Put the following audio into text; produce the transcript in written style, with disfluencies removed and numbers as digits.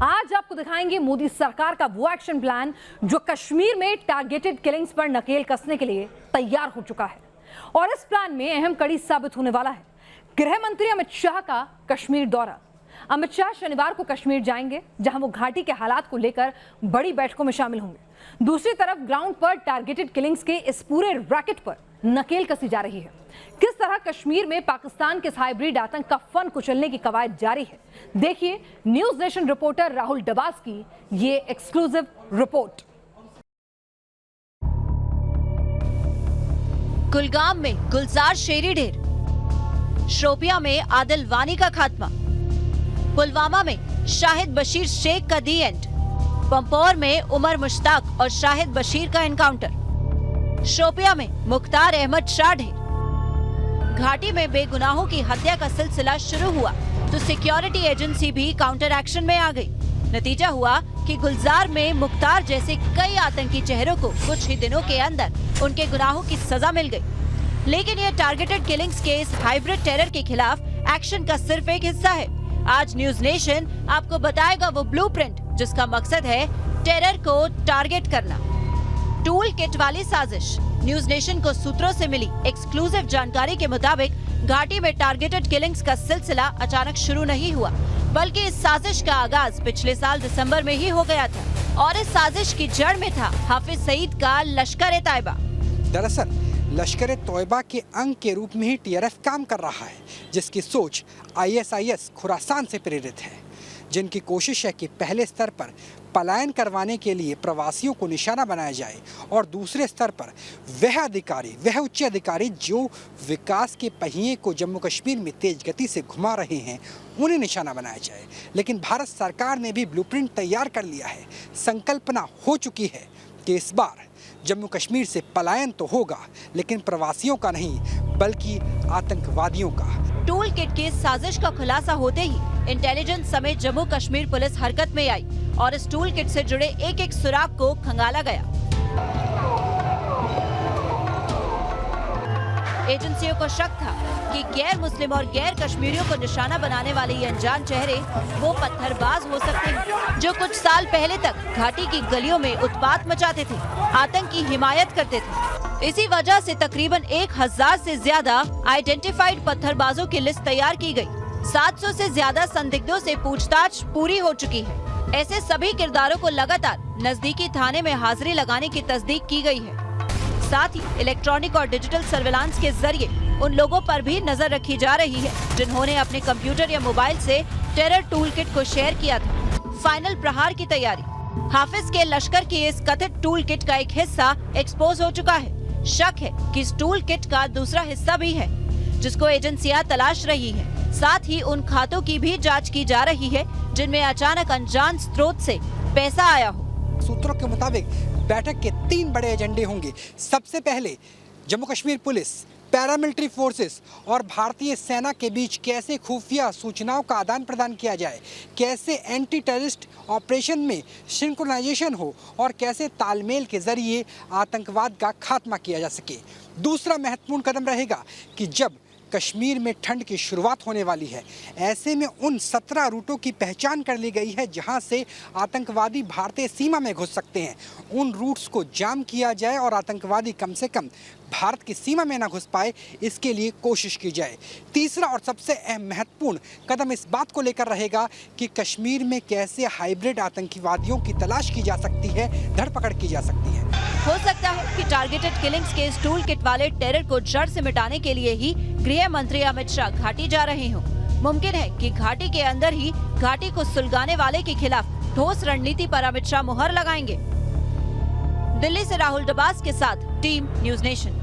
आज आपको दिखाएंगे मोदी सरकार का वो एक्शन प्लान जो कश्मीर में टारगेटेड किलिंग्स पर नकेल कसने के लिए तैयार हो चुका है। और इस प्लान में अहम कड़ी साबित होने वाला है गृह मंत्री अमित शाह का कश्मीर दौरा। अमित शाह शनिवार को कश्मीर जाएंगे, जहां वो घाटी के हालात को लेकर बड़ी बैठकों में शामिल होंगे। दूसरी तरफ ग्राउंड पर टारगेटेड किलिंग्स के इस पूरे रैकेट पर नकेल कसी जा रही है। किस तरह कश्मीर में पाकिस्तान के हाइब्रिड आतंक का फन कुचलने की कवायद जारी है, देखिए news nation reporter Rahul Dabas की ये एक्सक्लूसिव रिपोर्ट। कुलगाम में गुलजार शेरी ढेर, शोपिया में आदिल वानी का खात्मा, पुलवामा में शाहिद बशीर शेख का दी एंड, पंपोर में उमर मुश्ताक और शाहिद बशीर का एनकाउंटर, शोपिया में मुख्तार अहमद शाह ढेर। घाटी में बेगुनाहों की हत्या का सिलसिला शुरू हुआ तो सिक्योरिटी एजेंसी भी काउंटर एक्शन में आ गई। नतीजा हुआ कि गुलजार में मुख्तार जैसे कई आतंकी चेहरों को कुछ ही दिनों के अंदर उनके गुनाहों की सजा मिल गई। लेकिन ये टारगेटेड किलिंग्स के इस हाइब्रिड टेरर के खिलाफ एक्शन का सिर्फ एक हिस्सा है। आज न्यूज नेशन आपको बताएगा वो ब्लूप्रिंट जिसका मकसद है टेरर को टारगेट करना। टूल किट वाली साजिश। न्यूज नेशन को सूत्रों से मिली एक्सक्लूसिव जानकारी के मुताबिक घाटी में टारगेटेड किलिंग्स का सिलसिला अचानक शुरू नहीं हुआ, बल्कि इस साजिश का आगाज पिछले साल दिसंबर में ही हो गया था। और इस साजिश की जड़ में था हाफिज सईद का लश्कर-ए-तैयबा। दरअसल लश्कर-ए-तैयबा के अंग के रूप में ही टीआरएफ काम कर रहा है, जिसकी सोच आईएसआईएस खुरासान से प्रेरित है, जिनकी कोशिश है कि पहले स्तर पर पलायन करवाने के लिए प्रवासियों को निशाना बनाया जाए और दूसरे स्तर पर वह उच्च अधिकारी जो विकास के पहिए को जम्मू कश्मीर में तेज गति से घुमा रहे हैं उन्हें निशाना बनाया जाए। लेकिन भारत सरकार ने भी ब्लूप्रिंट तैयार कर लिया है। संकल्पना हो चुकी है कि इस बार जम्मू कश्मीर से पलायन तो होगा, लेकिन प्रवासियों का नहीं बल्कि आतंकवादियों का। टूल किट की साजिश का खुलासा होते ही इंटेलिजेंस समेत जम्मू कश्मीर पुलिस हरकत में आई और इस टूल किट से जुड़े एक एक सुराग को खंगाला गया। एजेंसियों को शक था कि गैर मुस्लिम और गैर कश्मीरियों को निशाना बनाने वाले ये अनजान चेहरे वो पत्थरबाज हो सकते हैं जो कुछ साल पहले तक घाटी की गलियों में उत्पात मचाते थे, आतंक की हिमायत करते थे। इसी वजह से तकरीबन 1000 से ज्यादा आइडेंटिफाइड पत्थरबाजों की लिस्ट तैयार की गई। 700 से ज्यादा संदिग्धों से पूछताछ पूरी हो चुकी है। ऐसे सभी किरदारों को लगातार नजदीकी थाने में हाजिरी लगाने की तस्दीक की गई है। साथ ही इलेक्ट्रॉनिक और डिजिटल सर्विलांस के जरिए उन लोगों पर भी नजर रखी जा रही है जिन्होंने अपने कंप्यूटर या मोबाइल से टेरर टूल किट को शेयर किया था। फाइनल प्रहार की तैयारी। हाफिज के लश्कर की इस कथित टूल किट का एक हिस्सा एक्सपोज हो चुका है। शक है कि इस टूल किट का दूसरा हिस्सा भी है जिसको एजेंसियां तलाश रही है। साथ ही उन खातों की भी जांच की जा रही है जिनमें अचानक अनजान स्रोत से पैसा आया हो। सूत्रों के मुताबिक बैठक के 3 बड़े एजेंडे होंगे। सबसे पहले Jammu Kashmir police, paramilitary forces और भारतीय सेना के बीच कैसे खुफिया सूचनाओं का आदान प्रदान किया जाए, कैसे एंटी टेररिस्ट ऑपरेशन में सिंक्रोनाइजेशन हो और कैसे तालमेल के जरिए आतंकवाद का खात्मा किया जा सके। दूसरा महत्वपूर्ण कदम रहेगा कि जब कश्मीर में ठंड की शुरुआत होने वाली है, ऐसे में उन 17 रूटों की पहचान कर ली गई है जहां से आतंकवादी भारतीय सीमा में घुस सकते हैं। उन रूट्स को जाम किया जाए और आतंकवादी कम से कम भारत की सीमा में ना घुस पाए, इसके लिए कोशिश की जाए। तीसरा और सबसे अहम महत्वपूर्ण कदम इस बात को लेकर रहेगा कि कश्मीर में कैसे हाइब्रिड आतंकवादियों की तलाश की जा सकती है, धरपकड़ की जा सकती है। हो सकता है कि टारगेटेड किलिंग्स के इस टूल किट वाले टेरर को जड़ से मिटाने के लिए ही गृह मंत्री अमित शाह घाटी जा रहे हों। मुमकिन है कि घाटी के अंदर ही घाटी को सुलगाने वाले के खिलाफ ठोस रणनीति पर अमित शाह मुहर लगाएंगे। दिल्ली से राहुल डबास के साथ टीम न्यूज नेशन।